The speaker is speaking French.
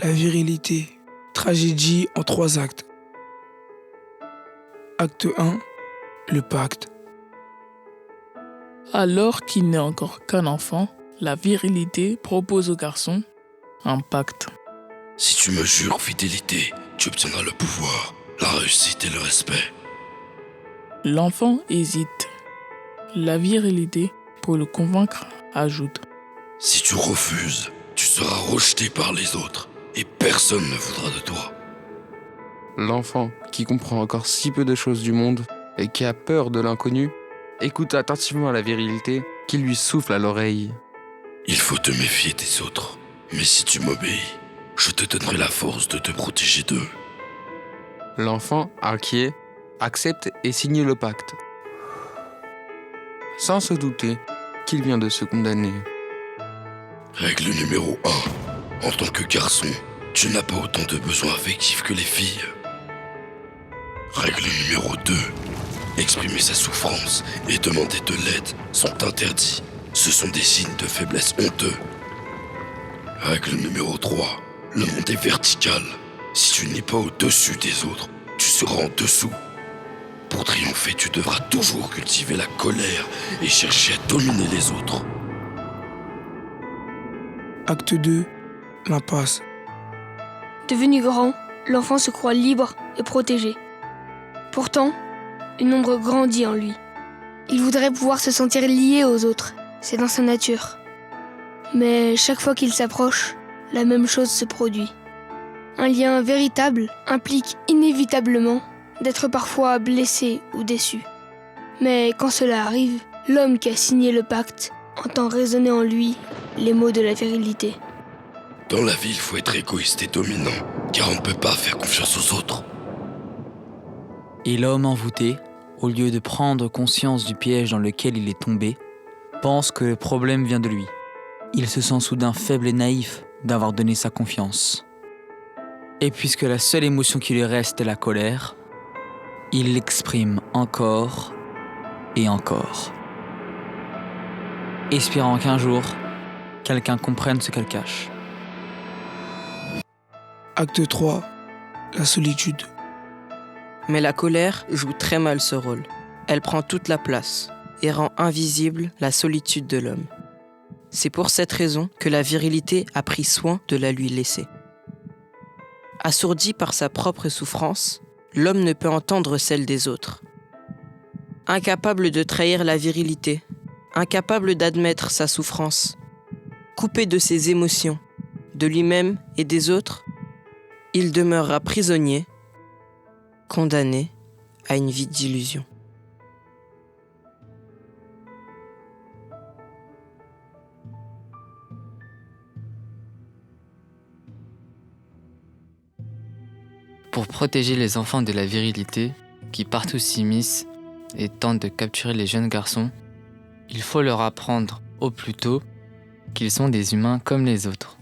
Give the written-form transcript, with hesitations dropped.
La virilité, tragédie en 3 actes. Acte 1, le pacte. Alors qu'il n'est encore qu'un enfant, la virilité propose au garçon un pacte. Si tu me jures fidélité, tu obtiendras le pouvoir, la réussite et le respect. L'enfant hésite. La virilité, pour le convaincre, ajoute. Si tu refuses, tu seras rejeté par les autres et personne ne voudra de toi. L'enfant, qui comprend encore si peu de choses du monde et qui a peur de l'inconnu, écoute attentivement la virilité qui lui souffle à l'oreille. Il faut te méfier des autres, mais si tu m'obéis, je te donnerai la force de te protéger d'eux. L'enfant, inquiet, accepte et signe le pacte, sans se douter qu'il vient de se condamner. Règle numéro 1. En tant que garçon, tu n'as pas autant de besoins affectifs que les filles. Règle numéro 2. Exprimer sa souffrance et demander de l'aide sont interdits. Ce sont des signes de faiblesse honteux. Règle numéro 3. Le monde est vertical. Si tu n'es pas au-dessus des autres, tu seras en dessous. Pour triompher, tu devras toujours cultiver la colère et chercher à dominer les autres. Acte 2, l'impasse. Devenu grand, l'enfant se croit libre et protégé. Pourtant, une ombre grandit en lui. Il voudrait pouvoir se sentir lié aux autres, c'est dans sa nature. Mais chaque fois qu'il s'approche, la même chose se produit. Un lien véritable implique inévitablement d'être parfois blessé ou déçu. Mais quand cela arrive, l'homme qui a signé le pacte entend résonner en lui les mots de la virilité. Dans la vie, il faut être égoïste et dominant, car on ne peut pas faire confiance aux autres. Et l'homme envoûté, au lieu de prendre conscience du piège dans lequel il est tombé, pense que le problème vient de lui. Il se sent soudain faible et naïf d'avoir donné sa confiance. Et puisque la seule émotion qui lui reste est la colère, il l'exprime encore et encore, espérant qu'un jour, quelqu'un comprenne ce qu'elle cache. Acte 3, la solitude. Mais la colère joue très mal ce rôle. Elle prend toute la place et rend invisible la solitude de l'homme. C'est pour cette raison que la virilité a pris soin de la lui laisser. Assourdi par sa propre souffrance, l'homme ne peut entendre celle des autres. Incapable de trahir la virilité, incapable d'admettre sa souffrance, coupé de ses émotions, de lui-même et des autres, il demeurera prisonnier, condamné à une vie d'illusion. Pour protéger les enfants de la virilité, qui partout s'immiscent et tentent de capturer les jeunes garçons, il faut leur apprendre au plus tôt qu'ils sont des humains comme les autres.